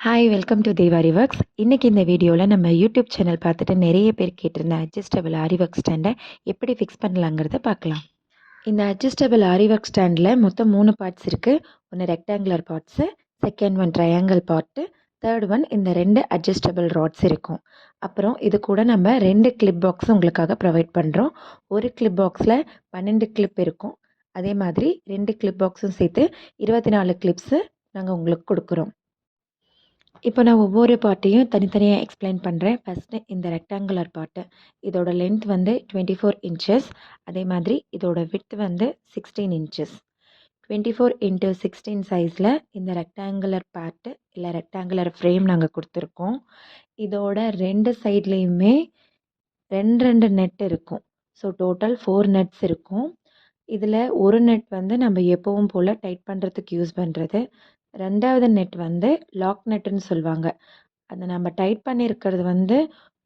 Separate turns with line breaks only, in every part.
Hi welcome to Devari works. இன்றைக்கி இந்த வீடியோவில் நம்ம யூடியூப் சேனல் பார்த்துட்டு நிறைய பேர் கேட்டிருந்த அட்ஜஸ்டபிள் ஆரி ஒர்க் ஸ்டாண்டை எப்படி ஃபிக்ஸ் பண்ணலாங்கிறத பார்க்கலாம். இந்த அட்ஜஸ்டபிள் ஆரி ஒர்க் ஸ்டாண்டில் மொத்தம் 3 பார்ட்ஸ் இருக்குது. ஒன்று rectangular parts, second one triangle part, third one இந்த 2 அட்ஜஸ்டபிள் ராட்ஸ் இருக்கும். அப்புறம் இது கூட நம்ம 2 கிளிப் பாக்ஸ் உங்களுக்காக ப்ரொவைட் பண்ணுறோம். ஒரு கிளிப் பாக்ஸில் 12 கிளிப் இருக்கும். அதே மாதிரி 2 கிளிப் பாக்ஸும் சேர்த்து 24 கிளிப்ஸு நாங்கள் உங்களுக்கு கொடுக்குறோம். இப்போ நான் ஒவ்வொரு பார்ட்டையும் தனித்தனியாக எக்ஸ்பிளைன் பண்ணுறேன். ஃபஸ்ட்டு இந்த ரெக்டாங்குலர் பார்ட்டு, இதோட லென்த் வந்து 24 இன்ச்சஸ். அதே மாதிரி இதோட விட்த் வந்து 16 இன்ச்சஸ். 24 இன்ட்டு 16 சைஸில் இந்த ரெக்டாங்குலர் பார்ட்டு இல்லை ரெக்டாங்குலர் ஃப்ரேம் நாங்கள் கொடுத்துருக்கோம். இதோட 2 சைட்லேயுமே 2 நெட் இருக்கும். ஸோ டோட்டல் 4 நெட்ஸ் இருக்கும். இதில் ஒரு நெட் வந்து நம்ம எப்பவும் போல் டைட் பண்ணுறதுக்கு யூஸ் பண்ணுறது. 2வது நெட் வந்து லாக் நெட்டுன்னு சொல்லுவாங்க. அதை நம்ம டைட் பண்ணியிருக்கிறது வந்து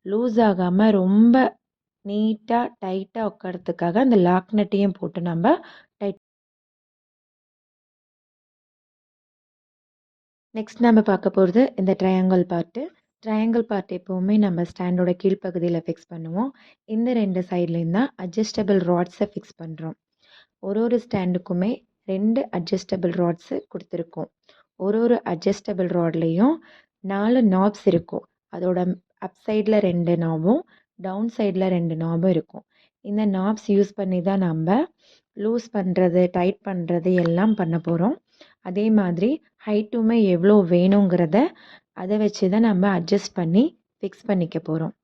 லூஸ் ஆகாமல் ரொம்ப நீட்டாக டைட்டாக உட்காரத்துக்காக அந்த லாக் நெட்டையும் போட்டு நம்ம டைட். நெக்ஸ்ட் நம்ம பார்க்க போகிறது இந்த ட்ரையாங்கிள் பார்ட்டு. ட்ரையாங்கிள் பார்ட் எப்போவுமே நம்ம ஸ்டாண்டோட கீழ்ப்பகுதியில் ஃபிக்ஸ் பண்ணுவோம். இந்த 2 சைட்லேயும் தான் அட்ஜஸ்டபிள் ராட்ஸை ஃபிக்ஸ் பண்ணுறோம். ஒரு ஸ்டாண்டுக்குமே 2 அட்ஜஸ்டபிள் ராட்ஸு கொடுத்துருக்கோம். ஒரு அட்ஜஸ்டபிள் ராட்லேயும் 4 நாப்ஸ் இருக்கும். அதோட அப் சைடில் 2 நாபும் டவுன் சைடில் 2 நாபும் இருக்கும். இந்த நாப்ஸ் யூஸ் பண்ணி தான் நம்ம லூஸ் பண்ணுறது, டைட் பண்ணுறது எல்லாம் பண்ண போகிறோம். அதே மாதிரி ஹைட்டுமே எவ்வளோ வேணுங்கிறத அதை வச்சு தான் நம்ம அட்ஜஸ்ட் பண்ணி ஃபிக்ஸ் பண்ணிக்க போகிறோம்.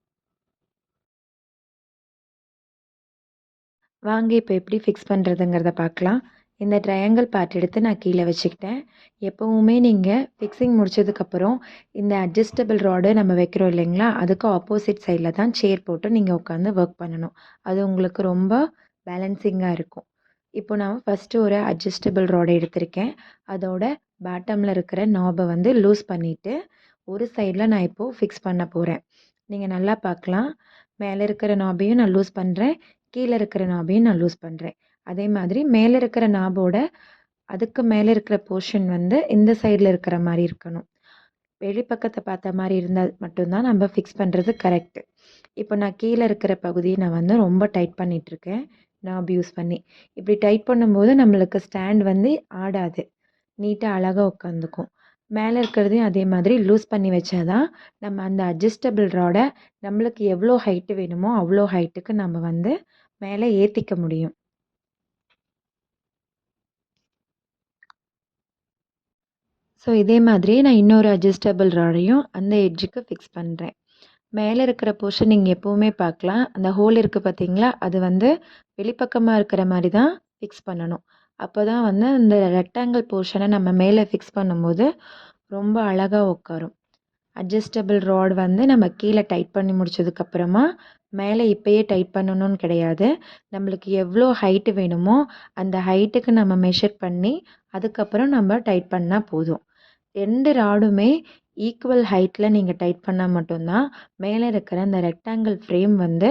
வாங்க இப்போ எப்படி ஃபிக்ஸ் பண்ணுறதுங்கிறத பார்க்கலாம். இந்த ட்ரையாங்கிள் பார்ட் எடுத்து நான் கீழே வச்சுக்கிட்டேன். எப்போவுமே நீங்கள் ஃபிக்ஸிங் முடிச்சதுக்கப்புறம் இந்த அட்ஜஸ்டபிள் ராடு நம்ம வைக்கிறோம் இல்லைங்களா, அதுக்கு ஆப்போசிட் சைடில் தான் சேர் போட்டு நீங்கள் உட்காந்து ஒர்க் பண்ணணும். அது உங்களுக்கு ரொம்ப பேலன்சிங்காக இருக்கும். இப்போ நான் ஃபஸ்ட்டு ஒரு அட்ஜஸ்டபிள் ராடை எடுத்திருக்கேன். அதோட பாட்டமில் இருக்கிற நாபை வந்து லூஸ் பண்ணிவிட்டு ஒரு சைடில் நான் இப்போது ஃபிக்ஸ் பண்ண போகிறேன். நீங்கள் நல்லா பார்க்கலாம். மேலே இருக்கிற நாபையும் நான் லூஸ் பண்ணுறேன், கீழே இருக்கிற நாபையும் நான் லூஸ் பண்ணுறேன். அதே மாதிரி மேலே இருக்கிற நாபோட அதுக்கு மேலே இருக்கிற போர்ஷன் வந்து இந்த சைடில் இருக்கிற மாதிரி இருக்கணும். வெளிப்பக்கத்தை பார்த்த மாதிரி இருந்தால் மட்டும்தான் நம்ம ஃபிக்ஸ் பண்ணுறது கரெக்டு. இப்போ நான் கீழே இருக்கிற பகுதியை நான் வந்து ரொம்ப டைட் பண்ணிகிட்ருக்கேன் நாப் யூஸ் பண்ணி. இப்படி டைட் பண்ணும்போது நம்மளுக்கு ஸ்டாண்ட் வந்து ஆடாது, நீட்டாக அழகாக உட்காந்துக்கும். மேலே இருக்கிறதையும் அதே மாதிரி லூஸ் பண்ணி வச்சாதான் நம்ம அந்த அட்ஜஸ்டபிள் ராடை நம்மளுக்கு எவ்வளோ ஹைட்டு வேணுமோ அவ்வளோ ஹைட்டுக்கு நம்ம வந்து மேலே ஏற்றிக்க முடியும். ஸோ இதே மாதிரி நான் இன்னொரு அட்ஜஸ்டபிள் ராடையும் அந்த எட்ஜுக்கு ஃபிக்ஸ் பண்ணுறேன். மேலே இருக்கிற போர்ஷன் நீங்கள் எப்போவுமே பார்க்கலாம். அந்த ஹோல் இருக்குது பார்த்தீங்களா, அது வந்து வெளிப்பக்கமாக இருக்கிற மாதிரி தான் ஃபிக்ஸ் பண்ணணும். அப்போ தான் வந்து அந்த ரெக்டாங்கிள் போர்ஷனை நம்ம மேலே ஃபிக்ஸ் பண்ணும்போது ரொம்ப அழகாக உட்காரும். அட்ஜஸ்டபிள் ராட் வந்து நம்ம கீழே டைட் பண்ணி முடிச்சதுக்கப்புறமா மேலே இப்போயே டைட் பண்ணணும்னு கிடையாது. நம்மளுக்கு எவ்வளோ ஹைட்டு வேணுமோ அந்த ஹைட்டுக்கு நம்ம மெஷர் பண்ணி அதுக்கப்புறம் நம்ம டைட் பண்ணால் போதும். 2 ராடுமே ஈக்குவல் ஹைட்டில் நீங்கள் டைட் பண்ணால் மட்டும்தான் மேலே இருக்கிற அந்த ரெக்டாங்கிள் ஃப்ரேம் வந்து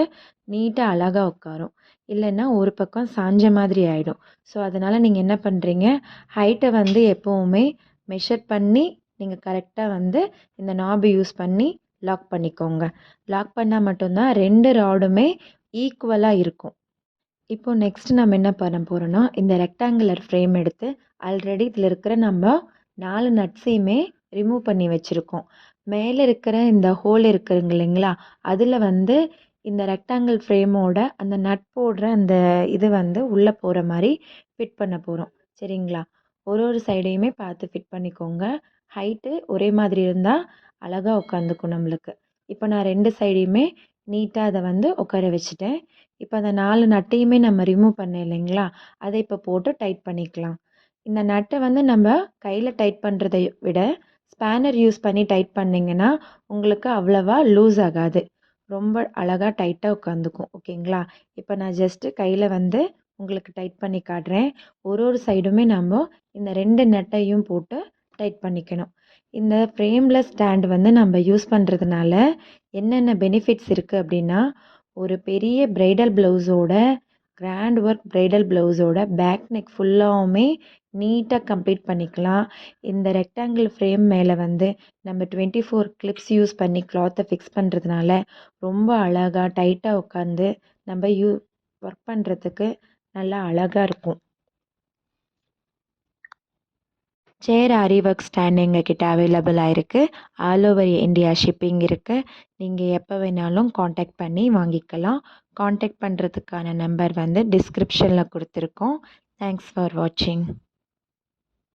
நீட்டாக அழகாக உட்காரும். இல்லைன்னா ஒரு பக்கம் சாஞ்ச மாதிரி ஆகிடும். ஸோ அதனால் நீங்கள் என்ன பண்ணுறீங்க, ஹைட்டை வந்து எப்போவுமே மெஷர் பண்ணி நீங்கள் கரெக்டாக வந்து இந்த நாபை யூஸ் பண்ணி லாக் பண்ணிக்கோங்க. லாக் பண்ணால் மட்டும்தான் 2 ராடுமே ஈக்குவலாக இருக்கும். இப்போது நெக்ஸ்ட் நம்ம என்ன பண்ண போகிறோன்னா, இந்த ரெக்டாங்குலர் ஃப்ரேம் எடுத்து ஆல்ரெடி இதில் இருக்கிற நம்ம 4 நட்ஸையுமே ரிமூவ் பண்ணி வச்சுருக்கோம். மேலே இருக்கிற இந்த ஹோல் இருக்குங்க இல்லைங்களா, அதில் வந்து இந்த ரெக்டாங்கிள் ஃப்ரேமோட அந்த நட் போடுற அந்த இது வந்து உள்ளே போகிற மாதிரி ஃபிட் பண்ண போகிறோம். சரிங்களா? ஒரு சைடையுமே பார்த்து ஃபிட் பண்ணிக்கோங்க. ஹைட்டு ஒரே மாதிரி இருந்தால் அழகாக உட்காந்துக்கும் நம்மளுக்கு. இப்போ நான் 2 சைடையுமே நீட்டாக அதை வந்து உட்கார வச்சுட்டேன். இப்போ அந்த 4 நட்டையுமே நம்ம ரிமூவ் பண்ணோம் இல்லைங்களா, அதை இப்போ போட்டு டைட் பண்ணிக்கலாம். இந்த நட்டை வந்து நம்ம கையில் டைட் பண்ணுறதை விட ஸ்பேனர் யூஸ் பண்ணி டைட் பண்ணிங்கன்னா உங்களுக்கு அவ்வளவா லூஸ் ஆகாது, ரொம்ப அழகாக டைட்டாக உட்காந்துக்கும். ஓகேங்களா? இப்போ நான் ஜஸ்ட்டு கையில் வந்து உங்களுக்கு டைட் பண்ணி காட்டுறேன். ஒரு சைடுமே நம்ம இந்த 2 நட்டையும் போட்டு டைட் பண்ணிக்கணும். இந்த ஃப்ரேம்லெஸ் ஸ்டாண்ட் வந்து நம்ம யூஸ் பண்ணுறதுனால என்னென்ன பெனிஃபிட்ஸ் இருக்குது அப்படின்னா, ஒரு பெரிய பிரைடல் ப்ளவுஸோட கிராண்ட் ஒர்க் பிரைடல் ப்ளவுஸோட பேக் நெக் ஃபுல்லாகவுமே நீட்டாக கம்ப்ளீட் பண்ணிக்கலாம். இந்த ரெக்டாங்கிள் ஃப்ரேம் மேலே வந்து நம்ம 24 கிளிப்ஸ் யூஸ் பண்ணி கிளாத்தை ஃபிக்ஸ் பண்ணுறதுனால ரொம்ப அழகாக டைட்டாக உட்காந்து நம்ம ஒர்க் பண்ணுறதுக்கு நல்லா அழகாக இருக்கும். சேர் ஆரி ஒர்க் ஸ்டாண்ட் எங்ககிட்ட அவைலபிளாக இருக்குது. ஆல் ஓவர் இந்தியா ஷிப்பிங் இருக்குது. நீங்கள் எப்போ வேணாலும் காண்டாக்ட் பண்ணி வாங்கிக்கலாம். காண்டாக்ட் பண்ணுறதுக்கான நம்பர் வந்து டிஸ்கிரிப்ஷனில் கொடுத்துருக்கோம். தேங்க்ஸ் ஃபார் வாட்சிங்.